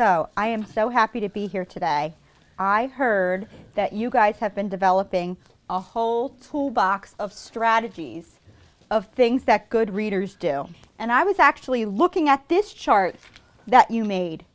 So I am so happy to be here today. I heard that you guys have been developing a whole toolbox of strategies of things that good readers do. And I was actually looking at this chart that you made.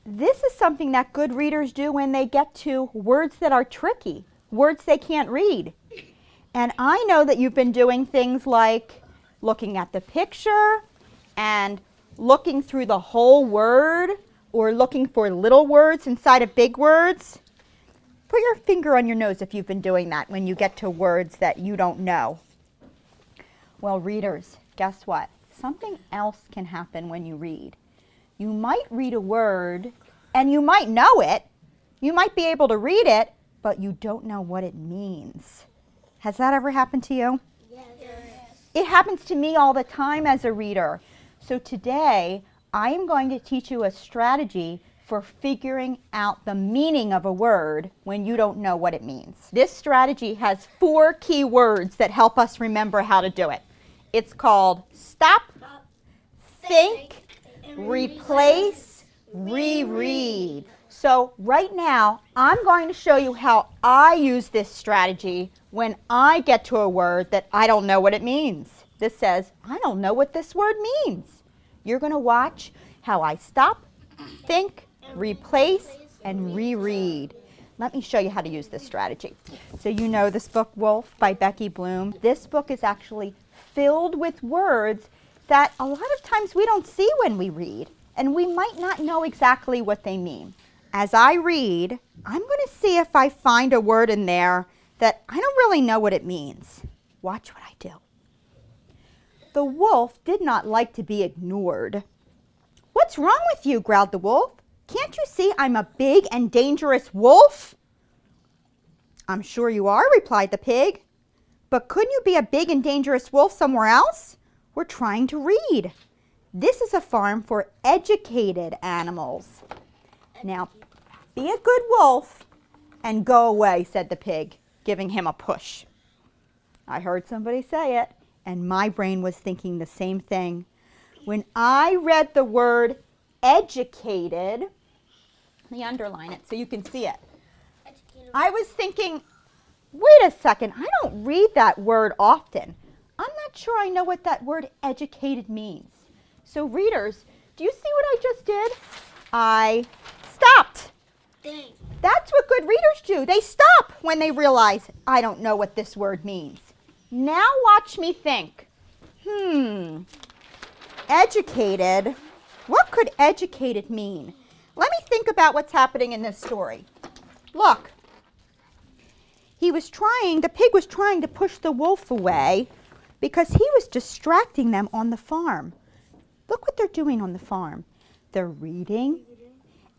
This is something that good readers do when they get to words that are tricky, words they can't read. And I know that you've been doing things like looking at the picture and looking through the whole word or looking for little words inside of big words. Put your finger on your nose if you've been doing that when you get to words that you don't know. Well, readers, guess what? Something else can happen when you read. You might read a word and you might know it. You might be able to read it, but you don't know what it means. Has that ever happened to you? Yes. It happens to me all the time as a reader. So today, I am going to teach you a strategy for figuring out the meaning of a word when you don't know what it means. This strategy has 4 key words that help us remember how to do it. It's called stop, think, replace, reread. So right now, I'm going to show you how I use this strategy when I get to a word that I don't know what it means. This says, I don't know what this word means. You're going to watch how I stop, think, replace, and reread. Let me show you how to use this strategy. So you know this book, Wolf, by Becky Bloom. This book is actually filled with words that a lot of times we don't see when we read, and we might not know exactly what they mean. As I read, I'm going to see if I find a word in there that I don't really know what it means. Watch what I do. The wolf did not like to be ignored. What's wrong with you? Growled the wolf. Can't you see I'm a big and dangerous wolf? I'm sure you are, replied the pig. But couldn't you be a big and dangerous wolf somewhere else? We're trying to read. This is a farm for educated animals. Now, be a good wolf and go away, said the pig, giving him a push. I heard somebody say it, and my brain was thinking the same thing. When I read the word educated, let me underline it so you can see it. I was thinking, wait a second, I don't read that word often. I'm not sure I know what that word educated means. So readers, do you see what I just did? I stopped. Think. That's what good readers do. They stop when they realize, I don't know what this word means. Now watch me think. Educated. What could educated mean? Let me think about what's happening in this story. Look. The pig was trying to push the wolf away because he was distracting them on the farm. Look what they're doing on the farm. They're reading,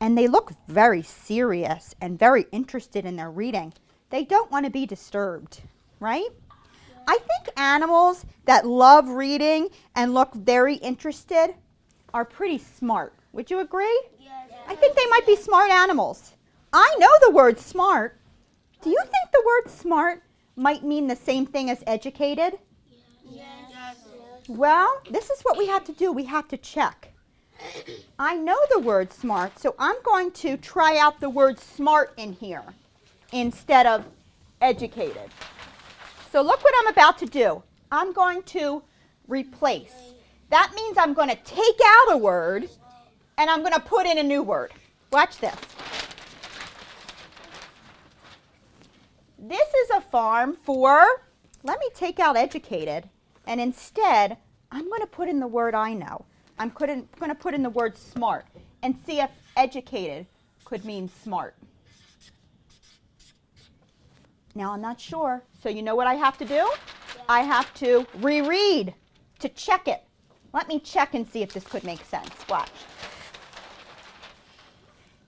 and they look very serious and very interested in their reading. They don't want to be disturbed, right? I think animals that love reading and look very interested are pretty smart. Would you agree? Yes. I think they might be smart animals. I know the word smart. Do you think the word smart might mean the same thing as educated? Yes. Well, this is what we have to do. We have to check. I know the word smart, so I'm going to try out the word smart in here instead of educated. So look what I'm about to do. I'm going to replace. That means I'm going to take out a word and I'm going to put in a new word. Watch this. This is a farm for, let me take out educated, and instead I'm going to put in the word I know. I'm going to put in the word smart and see if educated could mean smart. Now I'm not sure, so you know what I have to do? Yeah. I have to reread to check it. Let me check and see if this could make sense. Watch.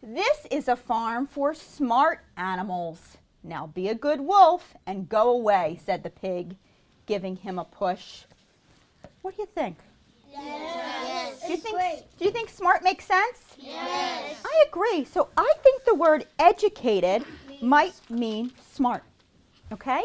This is a farm for smart animals. Now be a good wolf and go away, said the pig, giving him a push. What do you think? Yes. Do you think smart makes sense? Yes. I agree. So I think the word educated might mean smart. Okay?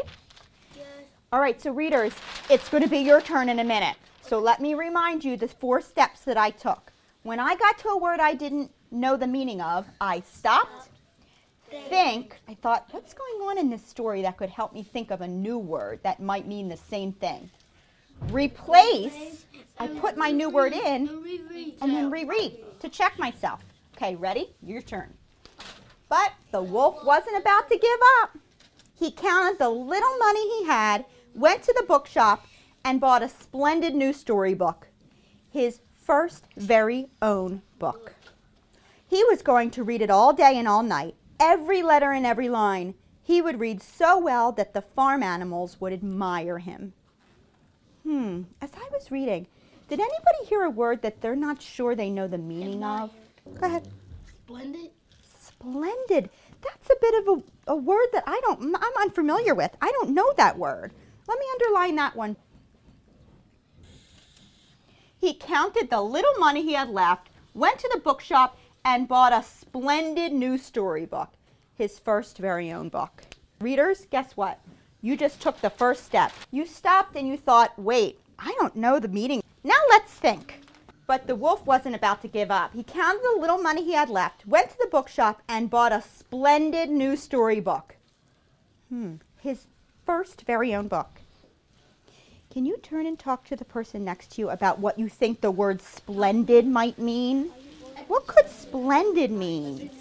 Yes. All right, so readers, it's going to be your turn in a minute. So let me remind you the 4 steps that I took. When I got to a word I didn't know the meaning of, I stopped, think. I thought, what's going on in this story that could help me think of a new word that might mean the same thing? Replace, I put my new word in, and then reread to check myself. Okay, ready? Your turn. But the wolf wasn't about to give up. He counted the little money he had, went to the bookshop, and bought a splendid new storybook, his first very own book. He was going to read it all day and all night, every letter and every line. He would read so well that the farm animals would admire him. As I was reading, did anybody hear a word that they're not sure they know the meaning of? Go ahead. Splendid. Splendid. That's a bit of a word that I'm unfamiliar with. I don't know that word. Let me underline that one. He counted the little money he had left, went to the bookshop, and bought a splendid new storybook, his first very own book. Readers, guess what? You just took the first step. You stopped and you thought, wait, I don't know the meaning. Now let's think. But the wolf wasn't about to give up. He counted the little money he had left, went to the bookshop, and bought a splendid new storybook. His first very own book. Can you turn and talk to the person next to you about what you think the word splendid might mean? What could splendid mean?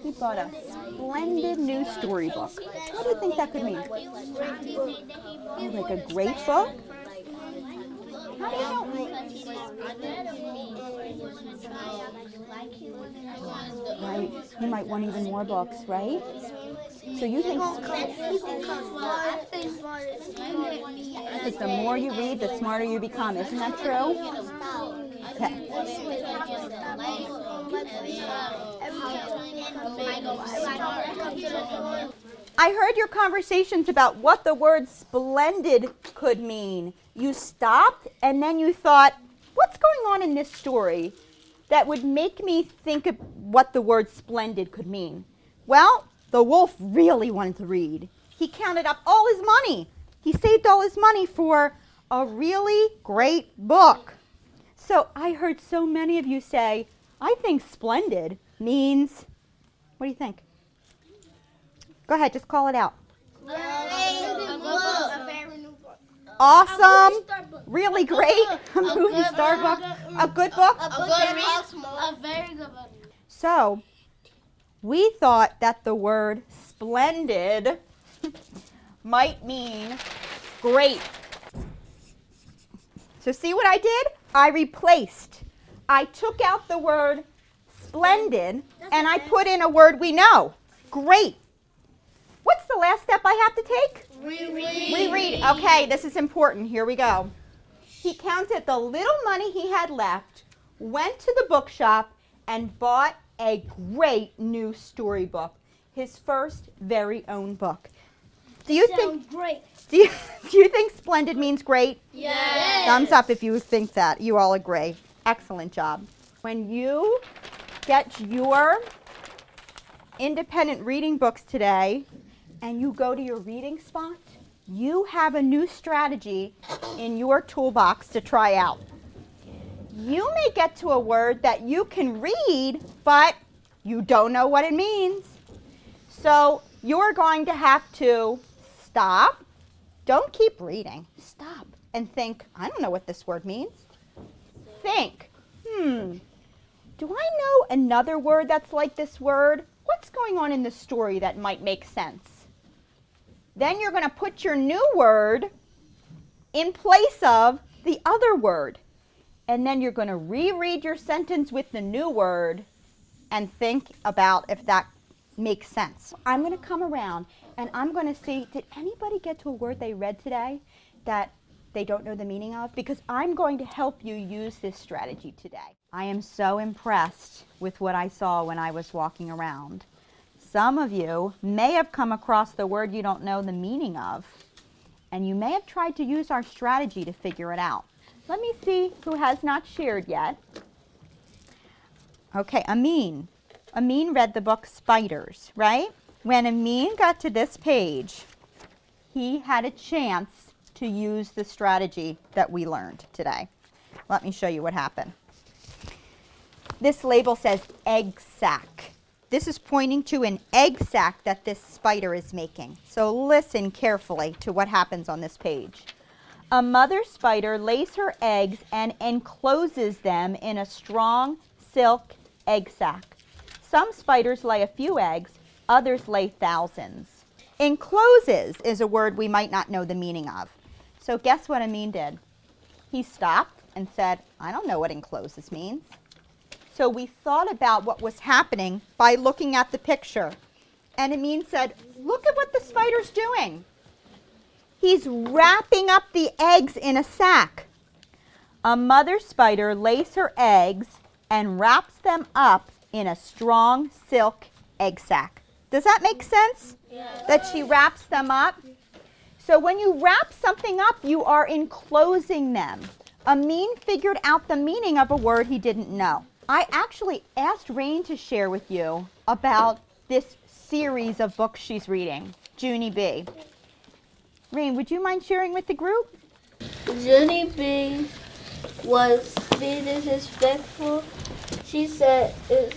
He bought a splendid new storybook. What do you think that could mean? Oh, like a great book? How do you know? Right. He might want even more books, right? So you think because the more you read, the smarter you become. Isn't that true? Okay. I heard your conversations about what the word splendid could mean. You stopped and then you thought, what's going on in this story that would make me think of what the word splendid could mean? Well, the wolf really wanted to read. He counted up all his money. He saved all his money for a really great book. So I heard so many of you say, I think splendid means, what do you think? Go ahead, just call it out. Awesome, really great, a movie star book, a good book. A very good book. So we thought that the word splendid might mean great. So see what I did? I replaced. I took out the word splendid and I put in a word we know, great. What's the last step I have to take? Reread. Okay, this is important. Here we go. He counted the little money he had left, went to the bookshop, and bought a great new storybook, his first very own book. Do you think? Great. Do you think splendid means great? Yes. Thumbs up if you think that. You all agree. Excellent job. When you get your independent reading books today and you go to your reading spot, you have a new strategy in your toolbox to try out. You may get to a word that you can read, but you don't know what it means. So you're going to have to stop. Don't keep reading. Stop and think, I don't know what this word means. Think, do I know another word that's like this word? What's going on in the story that might make sense? Then you're going to put your new word in place of the other word. And then you're going to reread your sentence with the new word and think about if that makes sense. I'm going to come around and I'm going to see, did anybody get to a word they read today that they don't know the meaning of? Because I'm going to help you use this strategy today. I am so impressed with what I saw when I was walking around. Some of you may have come across the word you don't know the meaning of, and you may have tried to use our strategy to figure it out. Let me see who has not shared yet. Okay, Amin. Amin read the book Spiders, right? When Amin got to this page, he had a chance to use the strategy that we learned today. Let me show you what happened. This label says egg sac. This is pointing to an egg sac that this spider is making. So listen carefully to what happens on this page. A mother spider lays her eggs and encloses them in a strong silk egg sac. Some spiders lay a few eggs, others lay thousands. Encloses is a word we might not know the meaning of. So guess what Amin did? He stopped and said, I don't know what encloses means. So we thought about what was happening by looking at the picture. And Amin said, look at what the spider's doing. He's wrapping up the eggs in a sack. A mother spider lays her eggs and wraps them up in a strong silk egg sac. Does that make sense? Yes. That she wraps them up? So when you wrap something up, you are enclosing them. Amin figured out the meaning of a word he didn't know. I actually asked Rain to share with you about this series of books she's reading, Junie B. Rain, would you mind sharing with the group? Junie B was being disrespectful. She said it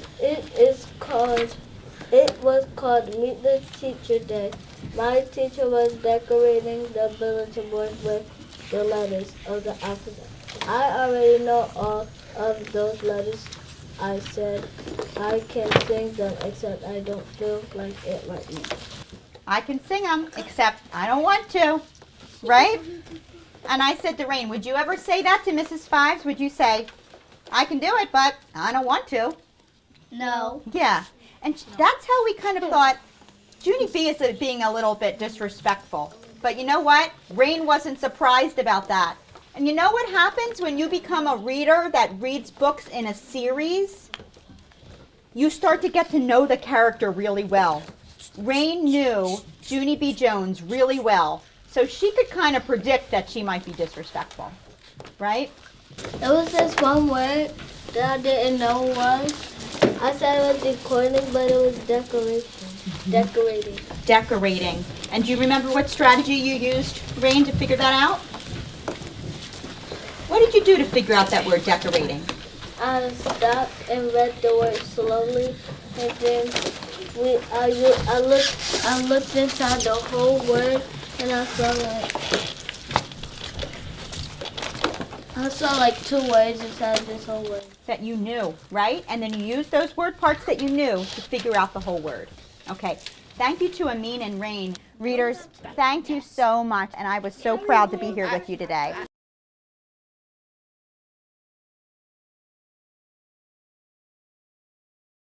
was called Meet the Teacher Day. My teacher was decorating the bulletin board with the letters of the alphabet. I already know all of those letters. I said I can sing them, except I don't feel like it right now. I can sing them, except I don't want to, right? And I said to Rain, would you ever say that to Mrs. Fives? Would you say, I can do it, but I don't want to? No. Yeah, and that's how we kind of thought Junie B is being a little bit disrespectful. But you know what? Rain wasn't surprised about that. And you know what happens when you become a reader that reads books in a series? You start to get to know the character really well. Rain knew Junie B. Jones really well, so she could kind of predict that she might be disrespectful, right? There was this one word that I didn't know was. I said it was decoding, but it was decoration. Decorating. Decorating. And do you remember what strategy you used, Rain, to figure that out? What did you do to figure out that word decorating? I stopped and read the word slowly, and then I looked inside the whole word, and I saw like 2 words inside this whole word. That you knew, right? And then you used those word parts that you knew to figure out the whole word. Okay. Thank you to Amin and Rain. Readers, thank you so much, and I was so proud to be here with you today.